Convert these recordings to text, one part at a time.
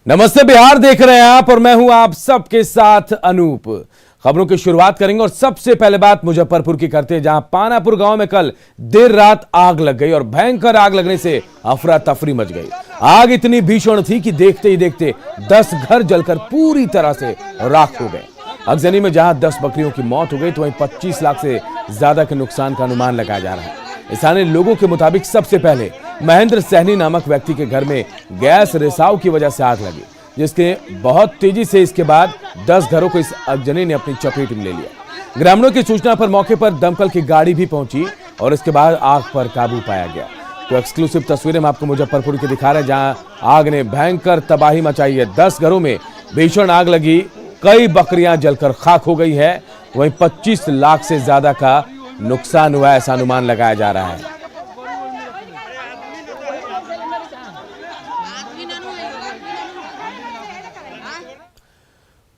नमस्ते बिहार देख रहे हैं आप और मैं हूं आप सबके साथ अनूप। खबरों की शुरुआत करेंगे और सबसे पहले बात मुजफ्फरपुर की करते हैं, जहां पानापुर गांव में कल देर रात आग लग गई और भयंकर आग लगने से अफरा तफरी मच गई। आग इतनी भीषण थी कि देखते ही देखते 10 घर जलकर पूरी तरह से राख हो गए। अगजनी में जहां 10 बकरियों की मौत हो गई तो वहीं 25 लाख से ज्यादा के नुकसान का अनुमान लगाया जा रहा है। स्थानीय लोगों के मुताबिक सबसे पहले महेंद्र सहनी नामक व्यक्ति के घर में गैस रिसाव की वजह से आग लगी, जिसके बहुत तेजी से इसके बाद 10 घरों को इस अगजनी ने अपनी चपेट में ले लिया। ग्रामीणों की सूचना पर मौके पर दमकल की गाड़ी भी पहुंची और इसके बाद आग पर काबू पाया गया। तो एक्सक्लूसिव तस्वीरें हम आपको मुजफ्फरपुर की दिखा रहे हैं, जहां आग ने भयंकर तबाही मचाई है। 10 घरों में भीषण आग लगी, कई बकरियां जलकर खाक हो गई है, वहीं 25 लाख से ज्यादा का नुकसान हुआ है, ऐसा अनुमान लगाया जा रहा है।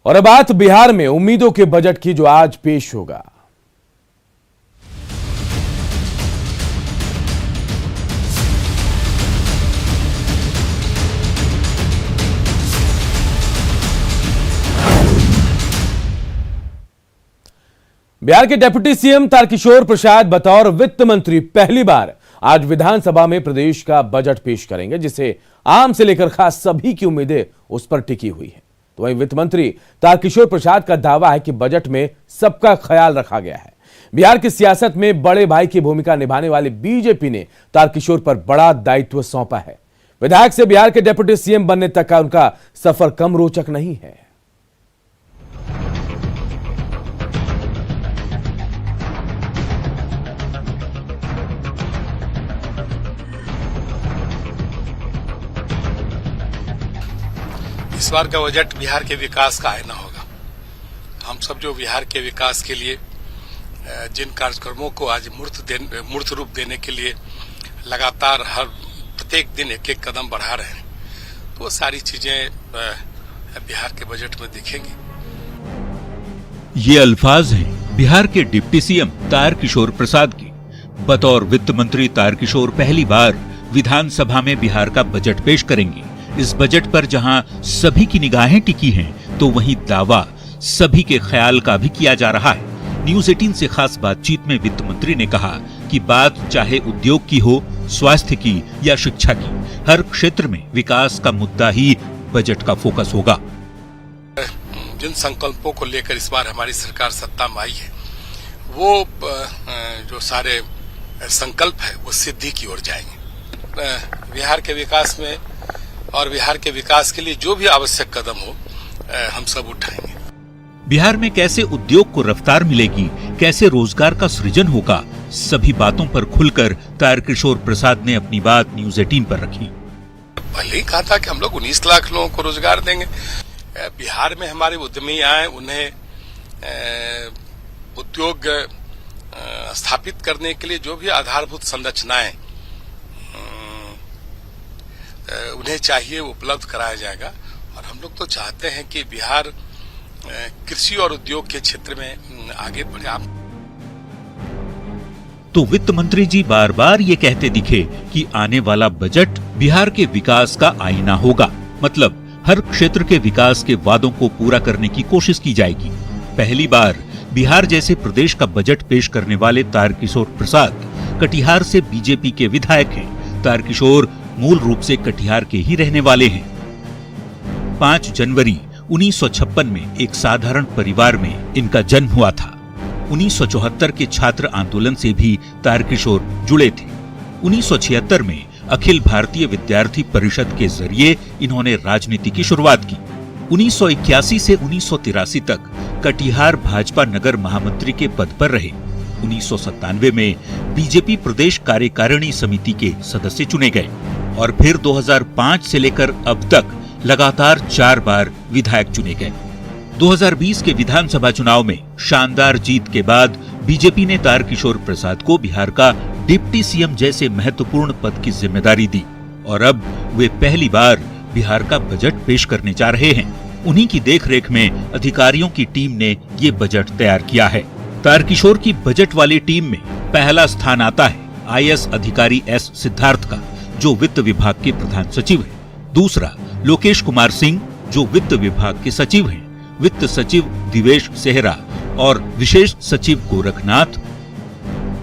और अब बात बिहार में उम्मीदों के बजट की, जो आज पेश होगा। बिहार के डिप्टी सीएम तारकिशोर प्रसाद बतौर वित्त मंत्री पहली बार आज विधानसभा में प्रदेश का बजट पेश करेंगे, जिसे आम से लेकर खास सभी की उम्मीदें उस पर टिकी हुई है। तो वहीं वित्त मंत्री तारकिशोर प्रसाद का दावा है कि बजट में सबका ख्याल रखा गया है। बिहार की सियासत में बड़े भाई की भूमिका निभाने वाली बीजेपी ने तारकिशोर पर बड़ा दायित्व सौंपा है। विधायक से बिहार के डिप्टी सीएम बनने तक का उनका सफर कम रोचक नहीं है। इस बार का बजट बिहार के विकास का आईना होगा। हम सब जो बिहार के विकास के लिए जिन कार्यक्रमों को आज मूर्त रूप देने के लिए लगातार हर प्रत्येक दिन एक एक कदम बढ़ा रहे हैं, तो वो सारी चीजें बिहार के बजट में दिखेंगी। ये अल्फाज हैं बिहार के डिप्टी सीएम तारकिशोर प्रसाद की। बतौर वित्त मंत्री तारकिशोर पहली बार विधानसभा में बिहार का बजट पेश करेंगे। इस बजट पर जहां सभी की निगाहें टिकी हैं, तो वहीं दावा सभी के ख्याल का भी किया जा रहा है। न्यूज 18 से खास बातचीत में वित्त मंत्री ने कहा कि बात चाहे उद्योग की हो, स्वास्थ्य की या शिक्षा की, हर क्षेत्र में विकास का मुद्दा ही बजट का फोकस होगा। जिन संकल्पों को लेकर इस बार हमारी सरकार सत्ता में आई है, वो जो सारे संकल्प है वो सिद्धि की ओर जाएंगे। बिहार के विकास में और बिहार के विकास के लिए जो भी आवश्यक कदम हो, हम सब उठाएंगे। बिहार में कैसे उद्योग को रफ्तार मिलेगी, कैसे रोजगार का सृजन होगा, सभी बातों पर खुलकर तारकिशोर प्रसाद ने अपनी बात न्यूज 18 पर रखी। पहले ही कहा था कि हम लोग 19 लाख लोगों को रोजगार देंगे। बिहार में हमारे उद्यमी आए, उन्हें उद्योग स्थापित करने के लिए जो भी आधारभूत संरचनाएं उन्हें चाहिए उपलब्ध कराया जाएगा। और हम लोग तो चाहते हैं कि बिहार कृषि और उद्योग के क्षेत्र में आगे बढ़े। तो वित्त मंत्री जी बार बार ये कहते दिखे कि आने वाला बजट बिहार के विकास का आईना होगा, मतलब हर क्षेत्र के विकास के वादों को पूरा करने की कोशिश की जाएगी। पहली बार बिहार जैसे प्रदेश का बजट पेश करने वाले तारकिशोर प्रसाद कटिहार से बीजेपी के विधायक हैं। तारकिशोर मूल रूप से कटिहार के ही रहने वाले हैं। 5 जनवरी 1956 में एक साधारण परिवार में इनका जन्म हुआ था। 1974 के छात्र आंदोलन से भी तारकिशोर जुड़े थे। 1976 में अखिल भारतीय विद्यार्थी परिषद के जरिए इन्होंने राजनीति की शुरुआत की। 1981 से 1983 तक कटिहार भाजपा नगर महामंत्री के पद पर रहे। 1997 में बीजेपी प्रदेश कार्यकारिणी समिति के सदस्य चुने गए और फिर 2005 से लेकर अब तक लगातार 4 बार विधायक चुने गए। 2020 के विधानसभा चुनाव में शानदार जीत के बाद बीजेपी ने तारकिशोर प्रसाद को बिहार का डिप्टी सीएम जैसे महत्वपूर्ण पद की जिम्मेदारी दी और अब वे पहली बार बिहार का बजट पेश करने जा रहे हैं। उन्हीं की देखरेख में अधिकारियों की टीम ने ये बजट तैयार किया है। तारकिशोर की बजट वाली टीम में पहला स्थान आता है आईएएस अधिकारी एस सिद्धार्थ का, जो वित्त विभाग के प्रधान सचिव है। दूसरा, लोकेश कुमार सिंह जो वित्त विभाग के सचिव हैं, वित्त सचिव दिवेश सेहरा और विशेष सचिव गोरखनाथ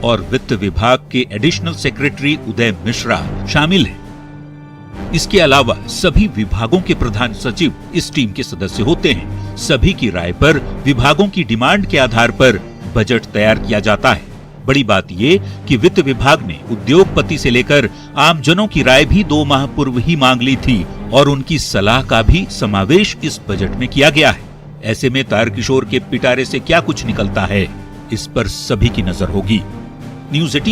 और वित्त विभाग के एडिशनल सेक्रेटरी उदय मिश्रा शामिल हैं। इसके अलावा सभी विभागों के प्रधान सचिव इस टीम के सदस्य होते हैं। सभी की राय पर विभागों की डिमांड के आधार पर बजट तैयार किया जाता है। बड़ी बात ये कि वित्त विभाग ने उद्योगपति से लेकर आमजनों की राय भी 2 माह पूर्व ही मांग ली थी और उनकी सलाह का भी समावेश इस बजट में किया गया है। ऐसे में तारकिशोर के पिटारे से क्या कुछ निकलता है, इस पर सभी की नजर होगी। न्यूज़ 18